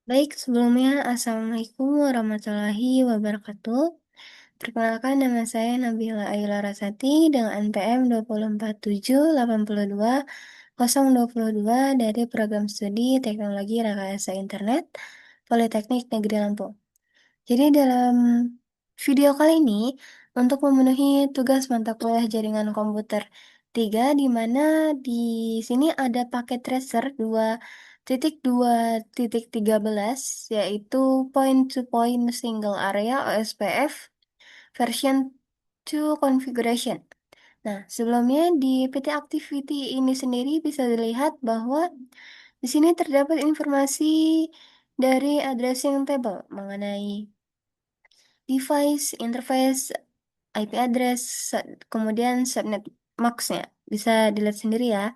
Baik, sebelumnya Assalamualaikum warahmatullahi wabarakatuh. Perkenalkan nama saya Nabila Ayla Rasati dengan NPM 247820222 dari Program Studi Teknologi Rekayasa Internet Politeknik Negeri Lampung. Jadi dalam video kali ini untuk memenuhi tugas mata kuliah jaringan komputer 3 di mana di sini ada paket tracer 2.2.13 yaitu point to point single area OSPF version 2 configuration. Nah, sebelumnya di PT Activity ini sendiri bisa dilihat bahwa di sini terdapat informasi dari addressing table mengenai device, interface, IP address, kemudian subnet max-nya. Bisa dilihat sendiri ya.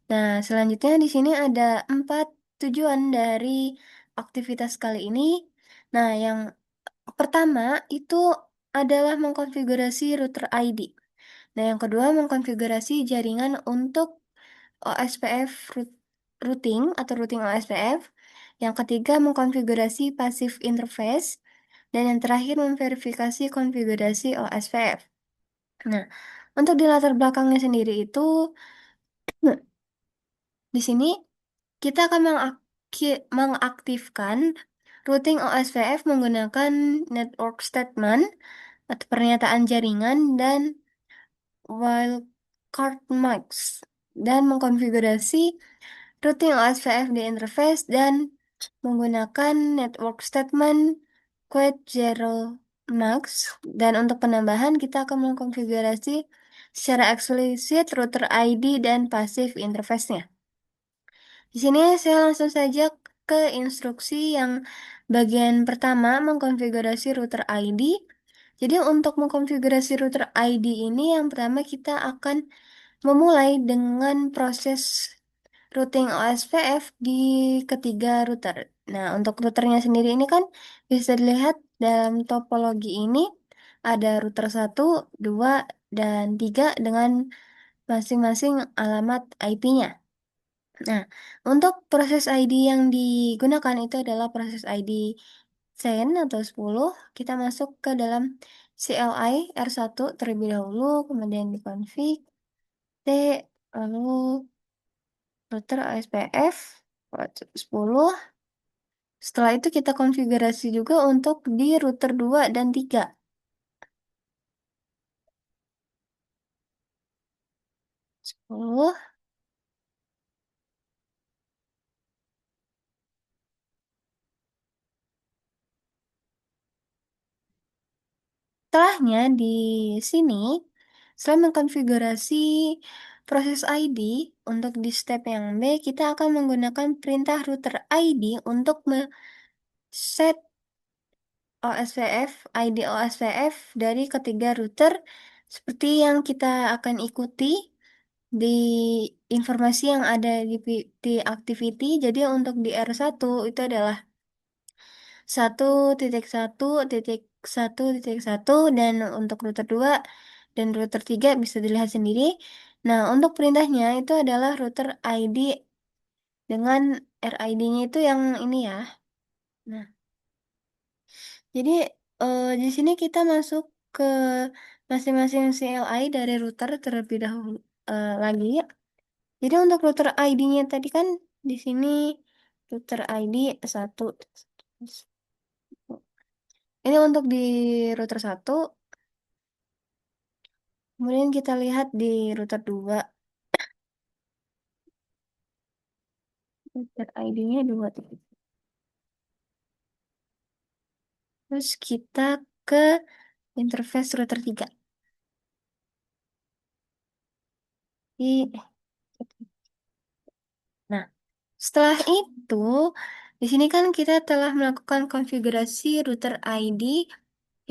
Nah, selanjutnya di sini ada 4 tujuan dari aktivitas kali ini. Nah, yang pertama itu adalah mengkonfigurasi router ID. Nah, yang kedua mengkonfigurasi jaringan untuk OSPF routing atau routing OSPF. Yang ketiga mengkonfigurasi passive interface. Dan yang terakhir memverifikasi konfigurasi OSPF. Nah, untuk di latar belakangnya sendiri itu, di sini kita akan mengaktifkan routing OSPF menggunakan network statement atau pernyataan jaringan dan wildcard max dan mengkonfigurasi routing OSPF di interface dan menggunakan network statement queue zero max dan untuk penambahan kita akan mengkonfigurasi secara eksplisit router ID dan passive interface-nya. Di sini saya langsung saja ke instruksi yang bagian pertama mengkonfigurasi router ID. Jadi untuk mengkonfigurasi router ID ini yang pertama kita akan memulai dengan proses routing OSPF di ketiga router. Nah, untuk routernya sendiri ini kan bisa dilihat dalam topologi ini ada router 1, 2, dan 3 dengan masing-masing alamat IP-nya. Nah, untuk proses ID yang digunakan itu adalah proses ID 10 atau 10. Kita masuk ke dalam CLI R1 terlebih dahulu, kemudian di config T, lalu router OSPF port 10. Setelah itu kita konfigurasi juga untuk di router 2 dan 3. 10. Setelahnya di sini, setelah mengkonfigurasi proses ID, untuk di step yang B, kita akan menggunakan perintah router ID untuk set OSPF, ID OSPF dari ketiga router, seperti yang kita akan ikuti di informasi yang ada di activity. Jadi untuk di R1 itu adalah 1.1.1.1 dan untuk router 2 dan router 3 bisa dilihat sendiri. Nah, untuk perintahnya itu adalah router ID dengan RID-nya itu yang ini ya. Nah, jadi di sini kita masuk ke masing-masing CLI dari router terlebih dahulu lagi. Jadi untuk router ID-nya tadi kan di sini router ID 1. Ini untuk di router 1. Kemudian kita lihat di router 2. Router ID-nya 2. Terus kita ke interface router 3. Nah, setelah itu, di sini kan kita telah melakukan konfigurasi router ID,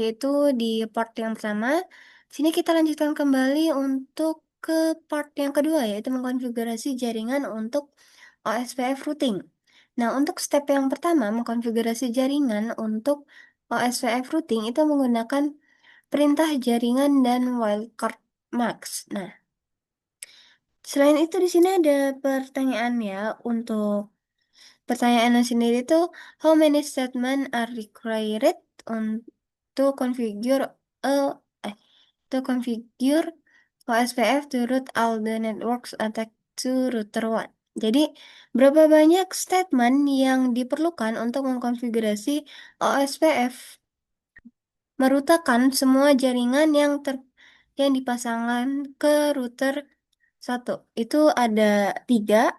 yaitu di port yang pertama. Di sini kita lanjutkan kembali untuk ke part yang kedua, yaitu mengkonfigurasi jaringan untuk OSPF routing. Nah, untuk step yang pertama, mengkonfigurasi jaringan untuk OSPF routing itu menggunakan perintah jaringan dan wildcard max. Nah, selain itu di sini ada pertanyaan ya untuk pertanyaannya sendiri tuh, how many statement are required to configure a eh, to configure OSPF to route all the networks attack to router one. Jadi, berapa banyak statement yang diperlukan untuk mengkonfigurasi OSPF merutakan semua jaringan yang dipasangkan ke router satu. Itu ada tiga.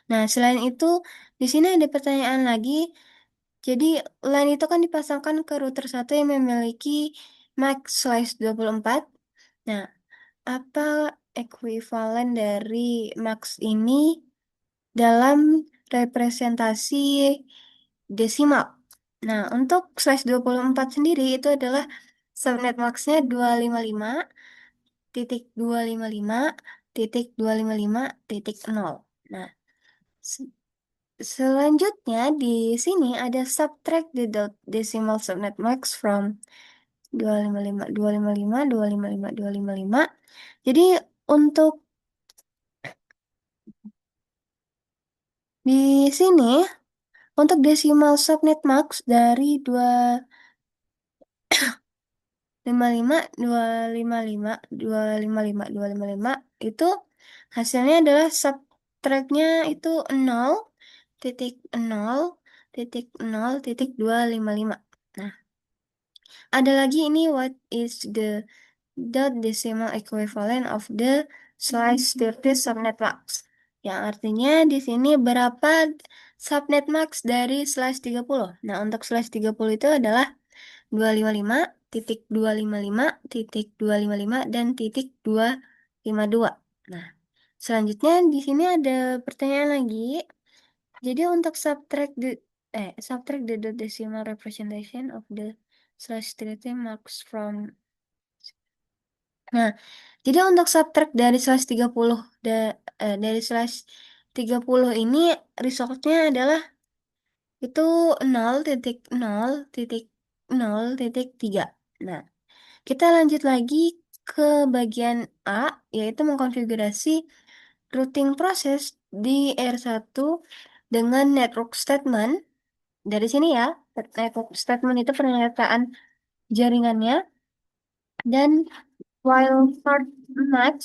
Nah, selain itu, di sini ada pertanyaan lagi. Jadi, LAN itu kan dipasangkan ke router satu yang memiliki MAC/24. Nah, apa ekuivalen dari MAX ini dalam representasi desimal? Nah, untuk /24 sendiri itu adalah subnet max-nya 255.255.255.0. Nah, se- selanjutnya di sini ada subtract the decimal subnet max from 255, 255, 255, 255. Jadi untuk di sini untuk desimal subnet max dari 255, 255, 255, 255 itu hasilnya adalah subtractnya itu 0.0.0.255. Nah, ada lagi ini what is the dot decimal equivalent of the slice 30 subnet max. Yang artinya di sini berapa subnet max dari slash 30. Nah, untuk slash 30 itu adalah 255.255.255 dan .252. Nah, selanjutnya di sini ada pertanyaan lagi. Jadi untuk subtract the dot decimal representation of the slash 30 marks from. Nah, jadi untuk subtract dari slash 30 dari slash 30 ini resultnya adalah itu 0.0.0.3. Nah, kita lanjut lagi ke bagian A, yaitu mengkonfigurasi routing proses di R1 dengan network statement. Dari sini ya, network statement itu pernyataan jaringannya dan wildcard max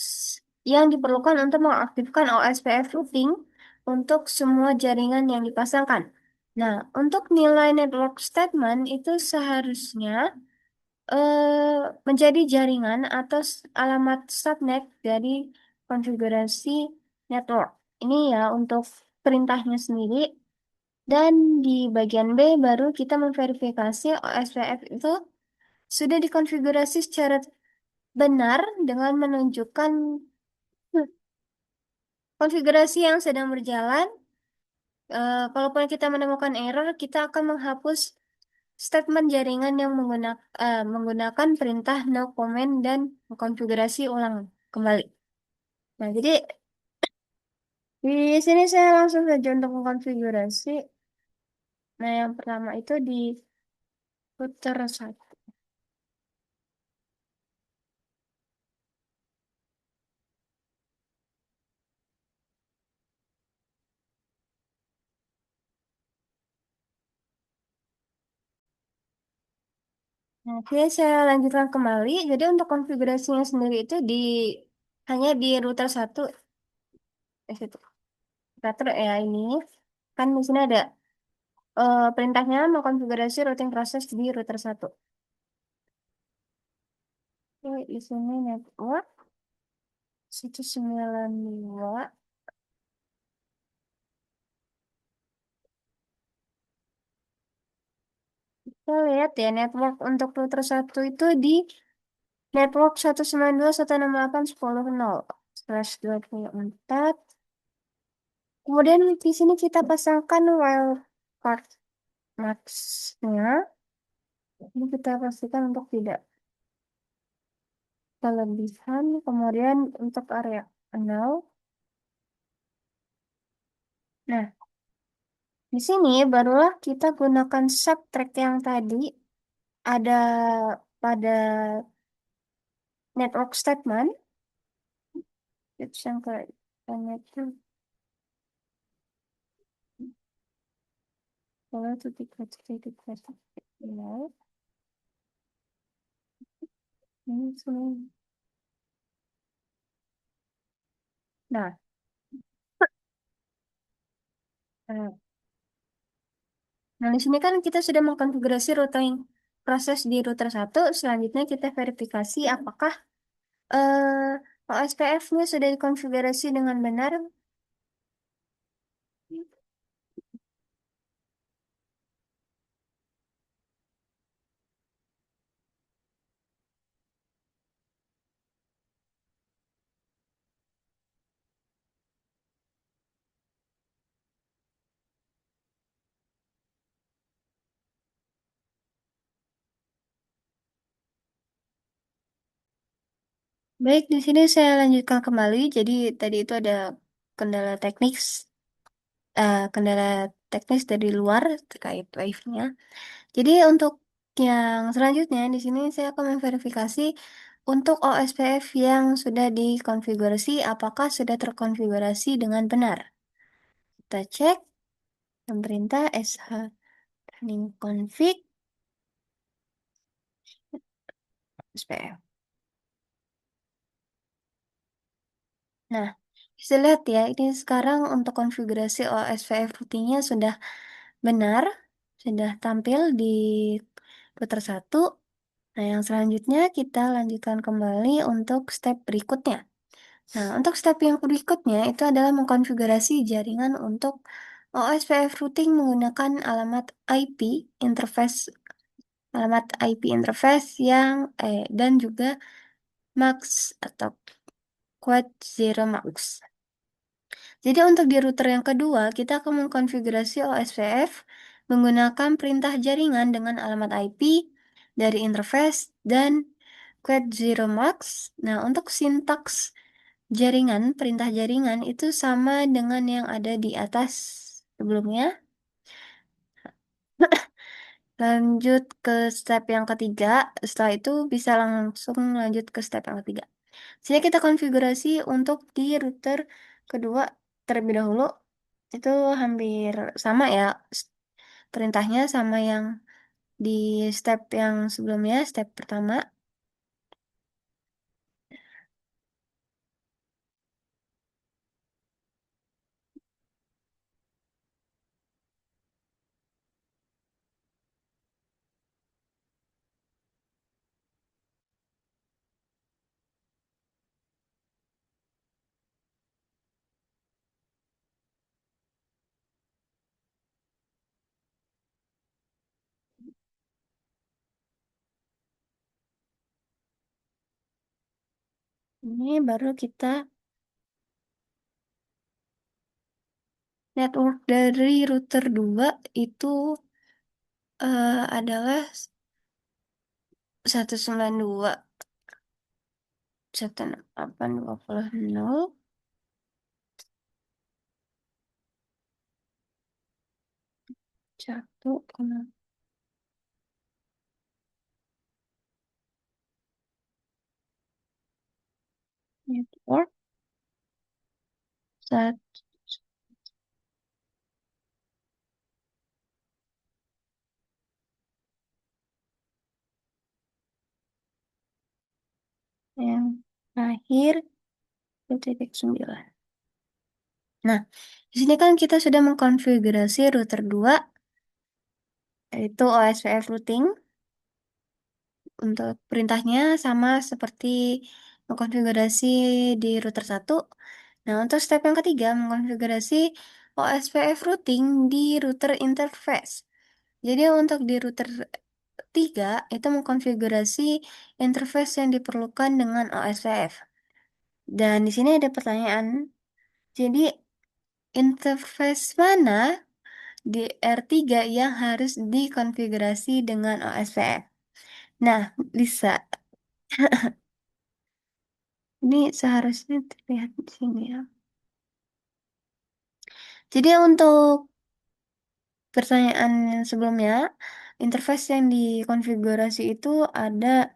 yang diperlukan untuk mengaktifkan OSPF routing untuk semua jaringan yang dipasangkan. Nah, untuk nilai network statement itu seharusnya menjadi jaringan atau alamat subnet dari konfigurasi network. Ini ya untuk perintahnya sendiri. Dan di bagian B baru kita memverifikasi OSPF itu sudah dikonfigurasi secara benar dengan menunjukkan konfigurasi yang sedang berjalan. Kalaupun kita menemukan error, kita akan menghapus statement jaringan yang menggunakan perintah no comment dan konfigurasi ulang kembali. Nah, jadi di sini saya langsung saja untuk mengkonfigurasi. Nah, yang pertama itu di router 1. Nah, oke, saya lanjutkan kembali. Jadi untuk konfigurasinya sendiri itu hanya di router 1. Situ. Router ya ini. Kan di sini ada perintahnya mengkonfigurasi routing proses di router 1. Oke, di sini network 192. Kita lihat ya, network untuk router 1 itu di network 192.168.10./24. Kemudian di sini kita pasangkan wildcard max-nya. Ini kita pastikan untuk tidak kelebihan. Kemudian untuk area 0. Nah, di sini barulah kita gunakan subtract yang tadi ada pada network statement. Itu yang ke itu. Kalau titik satu. Ya, ini semua. Nah, eh, nah di sini kan kita sudah mengkonfigurasi routing proses di router satu. Selanjutnya kita verifikasi apakah OSPF-nya sudah dikonfigurasi dengan benar. Baik, di sini saya lanjutkan kembali. Jadi tadi itu ada kendala teknis, kendala teknis dari luar terkait wifi-nya. Jadi untuk yang selanjutnya di sini saya akan memverifikasi untuk OSPF yang sudah dikonfigurasi apakah sudah terkonfigurasi dengan benar. Kita cek pemerintah SH running config OSPF. Nah, bisa lihat ya, ini sekarang untuk konfigurasi OSPF routingnya sudah benar, sudah tampil di router satu. Nah, yang selanjutnya kita lanjutkan kembali untuk step berikutnya. Nah, untuk step yang berikutnya itu adalah mengkonfigurasi jaringan untuk OSPF routing menggunakan alamat IP interface yang dan juga MAX atau Quad Zero MAX. Jadi untuk di router yang kedua, kita akan mengkonfigurasi OSPF menggunakan perintah jaringan dengan alamat IP dari interface dan Quad Zero MAX. Nah, untuk sintaks jaringan, perintah jaringan itu sama dengan yang ada di atas sebelumnya. Lanjut ke step yang ketiga, setelah itu bisa langsung lanjut ke step yang ketiga. Sini kita konfigurasi untuk di router kedua terlebih dahulu. Itu hampir sama ya, perintahnya sama yang di step yang sebelumnya, step pertama. Ini baru kita network dari router 2 itu adalah 192.168.20 satu network satu yang terakhir 1.9. Nah, di sini kan kita sudah mengkonfigurasi router 2 yaitu OSPF routing. Untuk perintahnya sama seperti mengkonfigurasi di router satu. Nah, untuk step yang ketiga, mengkonfigurasi OSPF routing di router interface. Jadi untuk di router 3 itu mengkonfigurasi interface yang diperlukan dengan OSPF. Dan di sini ada pertanyaan. Jadi interface mana di R3 yang harus dikonfigurasi dengan OSPF? Nah, Lisa, ini seharusnya terlihat di sini ya. Jadi untuk pertanyaan yang sebelumnya, interface yang dikonfigurasi itu ada,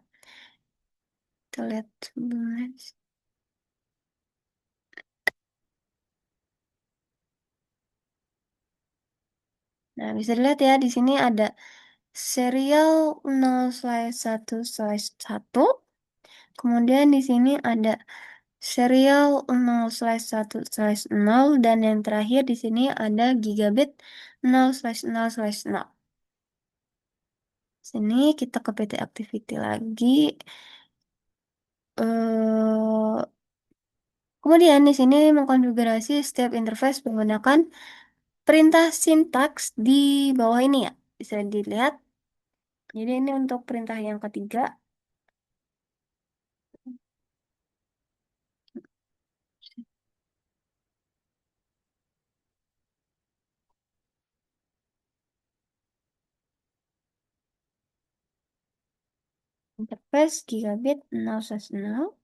kita lihat sebelumnya. Nah, bisa dilihat ya di sini ada serial 0/1/1. Kemudian di sini ada serial 0/1/0 dan yang terakhir di sini ada gigabit 0/0/0. Sini kita ke PT activity lagi. eh Kemudian di sini mengkonfigurasi setiap interface menggunakan perintah sintaks di bawah ini ya. Bisa dilihat. Jadi ini untuk perintah yang ketiga. Interface gigabit 0/0.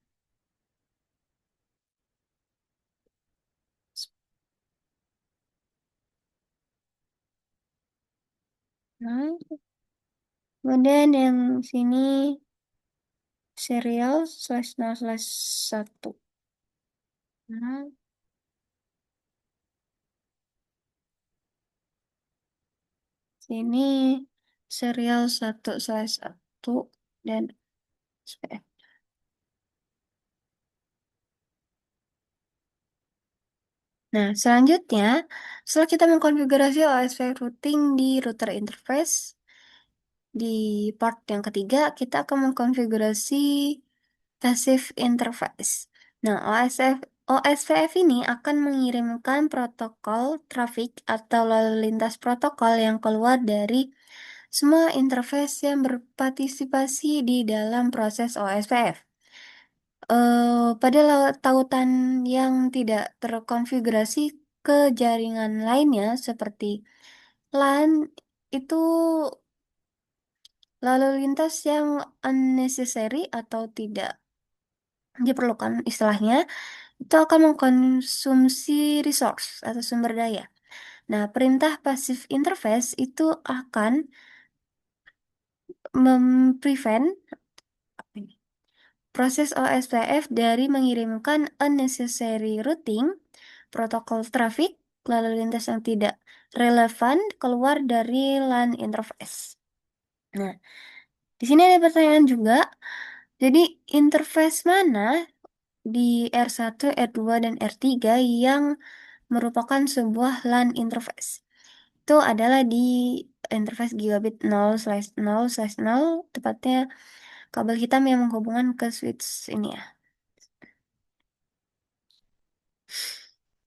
Nah, kemudian yang sini serial /0/1. Nah, sini serial 1/1 dan SPF. Nah, selanjutnya, setelah kita mengkonfigurasi OSP routing di router interface, di part yang ketiga, kita akan mengkonfigurasi passive interface. Nah, OSPF ini akan mengirimkan protokol traffic atau lalu lintas protokol yang keluar dari semua interface yang berpartisipasi di dalam proses OSPF. Pada tautan yang tidak terkonfigurasi ke jaringan lainnya seperti LAN itu lalu lintas yang unnecessary atau tidak diperlukan istilahnya itu akan mengkonsumsi resource atau sumber daya. Nah, perintah passive interface itu akan memprevent proses OSPF dari mengirimkan unnecessary routing, protokol traffic, lalu lintas yang tidak relevan keluar dari LAN interface. Nah, di sini ada pertanyaan juga. Jadi, interface mana di R1, R2, dan R3 yang merupakan sebuah LAN interface? Itu adalah di interface gigabit 0/0/0, tepatnya kabel hitam yang menghubungkan ke switch ini ya.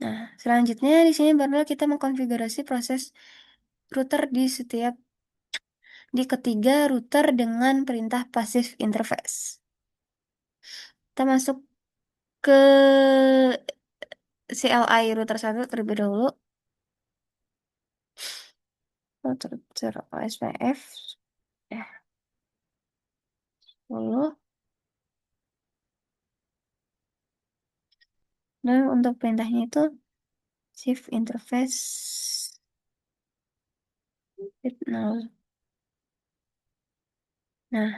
Nah, selanjutnya di sini barulah kita mengkonfigurasi proses router di ketiga router dengan perintah passive interface. Kita masuk ke CLI router 1 terlebih dahulu. Router OSPF. Ya, dulu. Dan untuk perintahnya itu shift interface bit 0. Nah,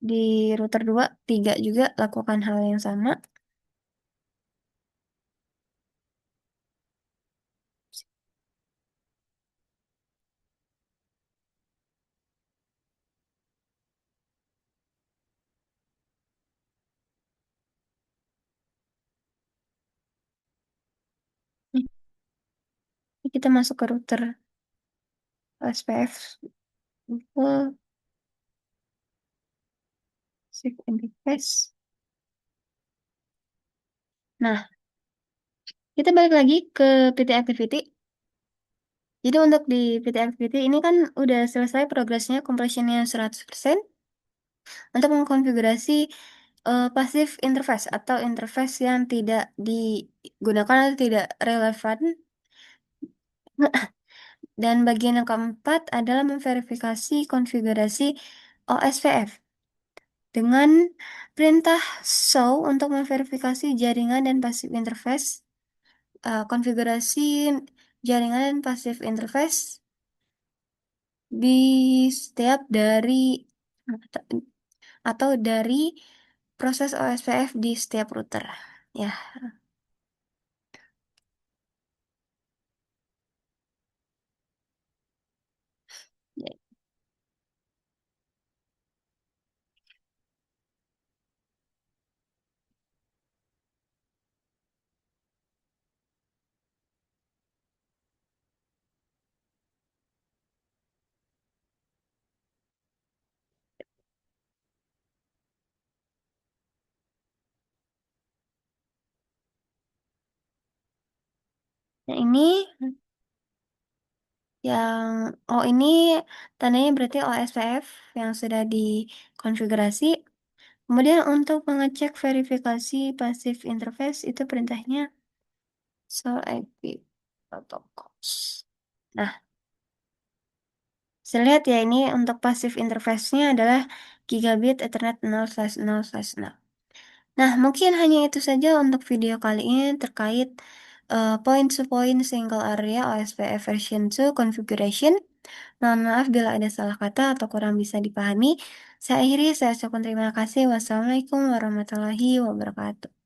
di router 2, 3 juga lakukan hal yang sama. Ini kita masuk ke router OSPF. Full shift interface. Nah, kita balik lagi ke PT Activity. Jadi untuk di PT Activity ini kan udah selesai progresnya, completionnya 100% untuk mengkonfigurasi passive interface atau interface yang tidak digunakan atau tidak relevan. Dan bagian yang keempat adalah memverifikasi konfigurasi OSPF dengan perintah show untuk memverifikasi jaringan dan passive interface, konfigurasi jaringan dan passive interface di setiap dari atau dari proses OSPF di setiap router. Ya, Nah, ini yang, oh ini tandanya berarti OSPF yang sudah dikonfigurasi. Kemudian untuk mengecek verifikasi passive interface itu perintahnya show IP protocols. Nah, saya lihat ya ini untuk passive interface-nya adalah gigabit Ethernet 0/0/0. Nah, mungkin hanya itu saja untuk video kali ini terkait point-to-point single area OSPF version 2 configuration. Mohon maaf bila ada salah kata atau kurang bisa dipahami. Saya akhiri, saya ucapkan terima kasih. Wassalamualaikum warahmatullahi wabarakatuh.